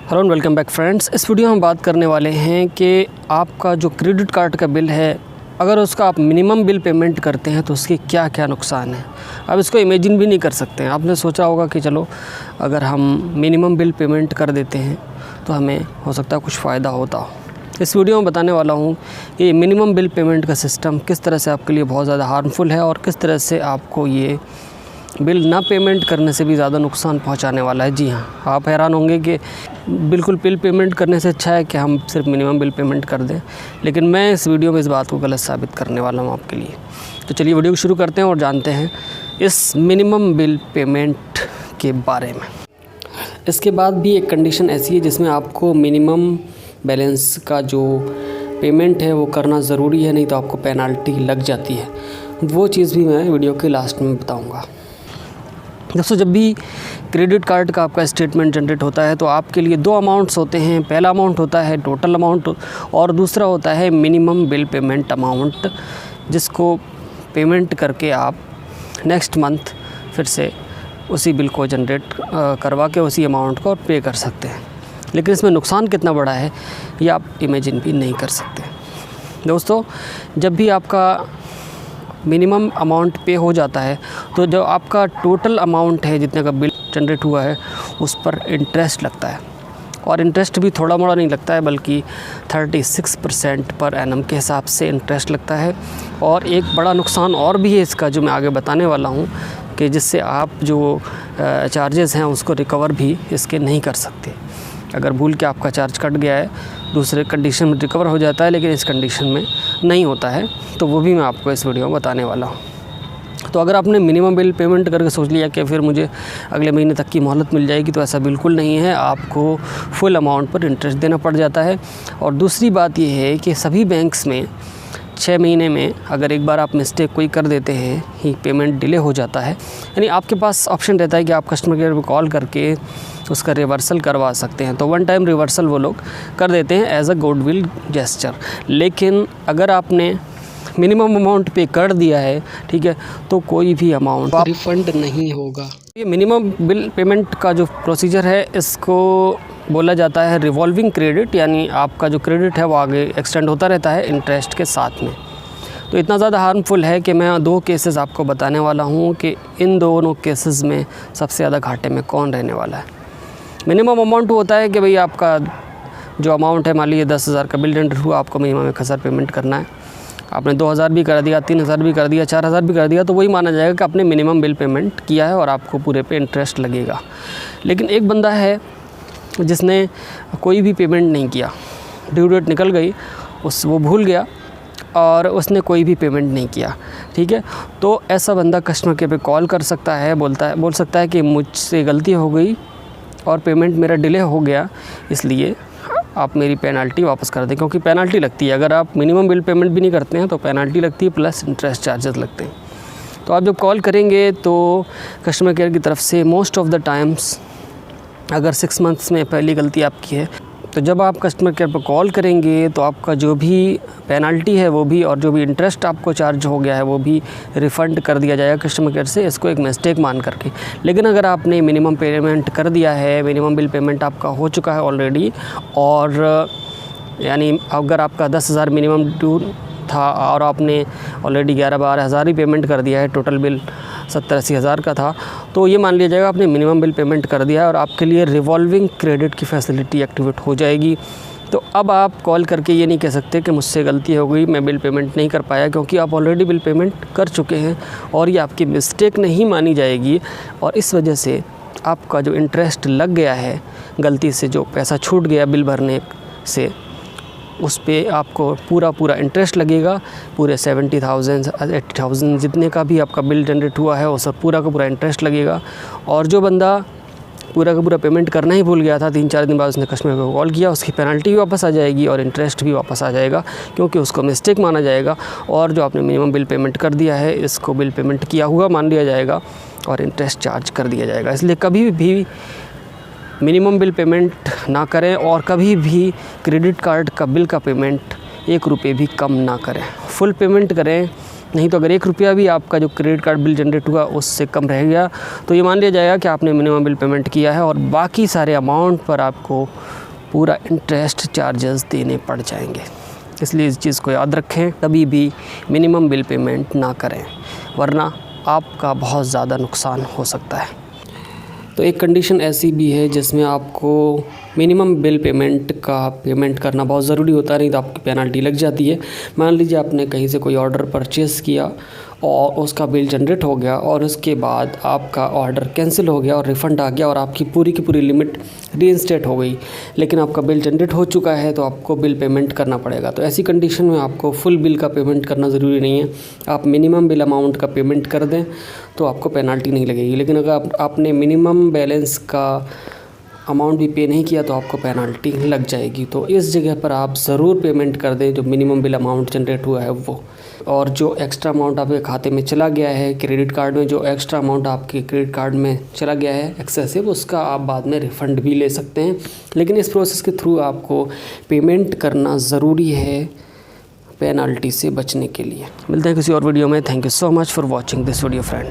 Hello and welcome back friends. इस video में हम बात करने वाले हैं कि आपका जो क्रेडिट कार्ड का बिल है, अगर उसका आप मिनिमम बिल पेमेंट करते हैं तो उसके क्या क्या नुकसान हैं। आप इसको इमेजिन भी नहीं कर सकते हैं। आपने सोचा होगा कि चलो अगर हम मिनिमम बिल पेमेंट कर देते हैं तो हमें हो सकता है कुछ फ़ायदा होता हो। इस वीडियो में बताने वाला हूँ कि मिनिमम बिल पेमेंट का सिस्टम किस तरह से आपके लिए बहुत ज़्यादा हार्मफुल है और किस तरह से आपको ये बिल ना पेमेंट करने से भी ज़्यादा नुकसान पहुंचाने वाला है। जी हाँ, आप हैरान होंगे कि बिल्कुल बिल पेमेंट करने से अच्छा है कि हम सिर्फ मिनिमम बिल पेमेंट कर दें, लेकिन मैं इस वीडियो में इस बात को गलत साबित करने वाला हूँ आपके लिए। तो चलिए वीडियो को शुरू करते हैं और जानते हैं इस मिनिमम बिल पेमेंट के बारे में। इसके बाद भी एक कंडीशन ऐसी है जिसमें आपको मिनिमम बैलेंस का जो पेमेंट है वो करना ज़रूरी है, नहीं तो आपको पेनल्टी लग जाती है। वो चीज़ भी मैं वीडियो के लास्ट में बताऊँगा। दोस्तों, जब भी क्रेडिट कार्ड का आपका स्टेटमेंट जनरेट होता है तो आपके लिए दो अमाउंट्स होते हैं। पहला अमाउंट होता है टोटल अमाउंट और दूसरा होता है मिनिमम बिल पेमेंट अमाउंट, जिसको पेमेंट करके आप नेक्स्ट मंथ फिर से उसी बिल को जनरेट करवा के उसी अमाउंट को पे कर सकते हैं। लेकिन इसमें नुकसान कितना बड़ा है ये आप इमेजिन भी नहीं कर सकते। दोस्तों, जब भी आपका मिनिमम अमाउंट पे हो जाता है तो जो आपका टोटल अमाउंट है, जितने का बिल जनरेट हुआ है, उस पर इंटरेस्ट लगता है। और इंटरेस्ट भी थोड़ा मोड़ा नहीं लगता है, बल्कि 36% पर एनम के हिसाब से इंटरेस्ट लगता है। और एक बड़ा नुकसान और भी है इसका, जो मैं आगे बताने वाला हूँ, कि जिससे आप जो चार्जेस हैं उसको रिकवर भी इसके नहीं कर सकते। अगर भूल के आपका चार्ज कट गया है, दूसरे कंडीशन में रिकवर हो जाता है, लेकिन इस कंडीशन में नहीं होता है, तो वो भी मैं आपको इस वीडियो में बताने वाला हूँ। तो अगर आपने मिनिमम बिल पेमेंट करके सोच लिया कि फिर मुझे अगले महीने तक की मोहलत मिल जाएगी, तो ऐसा बिल्कुल नहीं है। आपको फुल अमाउंट पर इंटरेस्ट देना पड़ जाता है। और दूसरी बात ये है कि सभी बैंक्स में 6 महीने में अगर एक बार आप मिस्टेक कोई कर देते हैं ही पेमेंट डिले हो जाता है। यानी आपके पास ऑप्शन रहता है कि आप कस्टमर केयर पर कॉल करके उसका रिवर्सल करवा सकते हैं। तो वन टाइम रिवर्सल वो लोग कर देते हैं एज अ गुडविल जेस्चर। लेकिन अगर आपने मिनिमम अमाउंट पे कर दिया है, ठीक है, तो कोई भी अमाउंट रिफ़ंड नहीं होगा। ये मिनिमम बिल पेमेंट का जो प्रोसीजर है, इसको बोला जाता है रिवॉल्विंग क्रेडिट। यानी आपका जो क्रेडिट है वो आगे एक्सटेंड होता रहता है इंटरेस्ट के साथ में। तो इतना ज़्यादा हार्मफुल है कि मैं 2 केसेस आपको बताने वाला हूँ कि इन दोनों केसेस में सबसे ज़्यादा घाटे में कौन रहने वाला है। मिनिमम अमाउंट होता है कि भाई आपका जो अमाउंट है, मान लीजिए 10,000 का बिल जनरेट हुआ, आपको मिनिमम 1,000 पेमेंट करना है। आपने 2,000 भी कर दिया, 3,000 भी कर दिया, 4,000 भी कर दिया, तो वही माना जाएगा कि आपने मिनिमम बिल पेमेंट किया है और आपको पूरे पे इंटरेस्ट लगेगा। लेकिन एक बंदा है जिसने कोई भी पेमेंट नहीं किया, ड्यू डेट निकल गई, वो भूल गया और उसने कोई भी पेमेंट नहीं किया, ठीक है। तो ऐसा बंदा कस्टमर केयर पे कॉल कर सकता है, बोल सकता है कि मुझसे गलती हो गई और पेमेंट मेरा डिले हो गया, इसलिए आप मेरी पेनल्टी वापस कर दें। क्योंकि पेनल्टी लगती है, अगर आप मिनिमम बिल पेमेंट भी नहीं करते हैं तो पेनल्टी लगती है, प्लस इंटरेस्ट चार्जेस लगते हैं। तो आप जब कॉल करेंगे तो कस्टमर केयर की तरफ से मोस्ट ऑफ़ द टाइम्स, अगर 6 मंथ्स में पहली गलती आपकी है, तो जब आप कस्टमर केयर पर कॉल करेंगे तो आपका जो भी पेनल्टी है वो भी, और जो भी इंटरेस्ट आपको चार्ज हो गया है वो भी रिफ़ंड कर दिया जाएगा कस्टमर केयर से, इसको एक मिस्टेक मान करके। लेकिन अगर आपने मिनिमम पेमेंट कर दिया है, मिनिमम बिल पेमेंट आपका हो चुका है ऑलरेडी, और यानी अगर आपका 10,000 मिनिमम ड्यू था और आपने ऑलरेडी 11-12 हज़ार ही पेमेंट कर दिया है, टोटल बिल 70-80 हज़ार का था, तो ये मान लिया जाएगा आपने मिनिमम बिल पेमेंट कर दिया है और आपके लिए रिवॉल्विंग क्रेडिट की फैसिलिटी एक्टिवेट हो जाएगी। तो अब आप कॉल करके ये नहीं कह सकते कि मुझसे गलती हो गई, मैं बिल पेमेंट नहीं कर पाया, क्योंकि आप ऑलरेडी बिल पेमेंट कर चुके हैं और ये आपकी मिस्टेक नहीं मानी जाएगी। और इस वजह से आपका जो इंटरेस्ट लग गया है, गलती से जो पैसा छूट गया बिल भरने से, उस पे आपको पूरा इंटरेस्ट लगेगा। पूरे 70,000 80,000 जितने का भी आपका बिल जनरेट हुआ है वो सब पूरा का पूरा इंटरेस्ट लगेगा। और जो बंदा पूरा का पूरा पेमेंट करना ही भूल गया था, 3-4 दिन बाद उसने कस्टमर को कॉल किया, उसकी पेनल्टी भी वापस आ जाएगी और इंटरेस्ट भी वापस आ जाएगा, क्योंकि उसको मिस्टेक माना जाएगा। और जो आपने मिनिमम बिल पेमेंट कर दिया है, इसको बिल पेमेंट किया हुआ मान लिया जाएगा और इंटरेस्ट चार्ज कर दिया जाएगा। इसलिए कभी भी मिनिमम बिल पेमेंट ना करें और कभी भी क्रेडिट कार्ड का बिल का पेमेंट 1 रुपये भी कम ना करें, फुल पेमेंट करें। नहीं तो अगर 1 रुपया भी आपका जो क्रेडिट कार्ड बिल जनरेट हुआ उससे कम रह गया तो ये मान लिया जाएगा कि आपने मिनिमम बिल पेमेंट किया है और बाकी सारे अमाउंट पर आपको पूरा इंटरेस्ट चार्जेस देने पड़ जाएंगे। इसलिए इस चीज़ को याद रखें, कभी भी मिनिमम बिल पेमेंट ना करें, वरना आपका बहुत ज़्यादा नुकसान हो सकता है। तो एक कंडीशन ऐसी भी है जिसमें आपको मिनिमम बिल पेमेंट करना बहुत ज़रूरी होता है, नहीं तो आपकी पेनल्टी लग जाती है। मान लीजिए आपने कहीं से कोई ऑर्डर परचेज़ किया और उसका बिल जनरेट हो गया और उसके बाद आपका ऑर्डर कैंसिल हो गया और रिफ़ंड आ गया और आपकी पूरी की पूरी लिमिट रीइंस्टेट हो गई, लेकिन आपका बिल जनरेट हो चुका है तो आपको बिल पेमेंट करना पड़ेगा। तो ऐसी कंडीशन में आपको फुल बिल का पेमेंट करना ज़रूरी नहीं है, आप मिनिमम बिल अमाउंट का पेमेंट कर दें तो आपको पेनल्टी नहीं लगेगी। लेकिन अगर आपने मिनिमम बैलेंस का अमाउंट भी पे नहीं किया तो आपको पेनल्टी लग जाएगी। तो इस जगह पर आप ज़रूर पेमेंट कर दें जो मिनिमम बिल अमाउंट जनरेट हुआ है वो, और जो एक्स्ट्रा अमाउंट आपके खाते में चला गया है क्रेडिट कार्ड में, जो एक्स्ट्रा अमाउंट आपके क्रेडिट कार्ड में चला गया है एक्सेसिव, उसका आप बाद में रिफ़ंड भी ले सकते हैं। लेकिन इस प्रोसेस के थ्रू आपको पेमेंट करना ज़रूरी है पेनल्टी से बचने के लिए। मिलते हैं किसी और वीडियो में। Thank you so much for watching this video friend.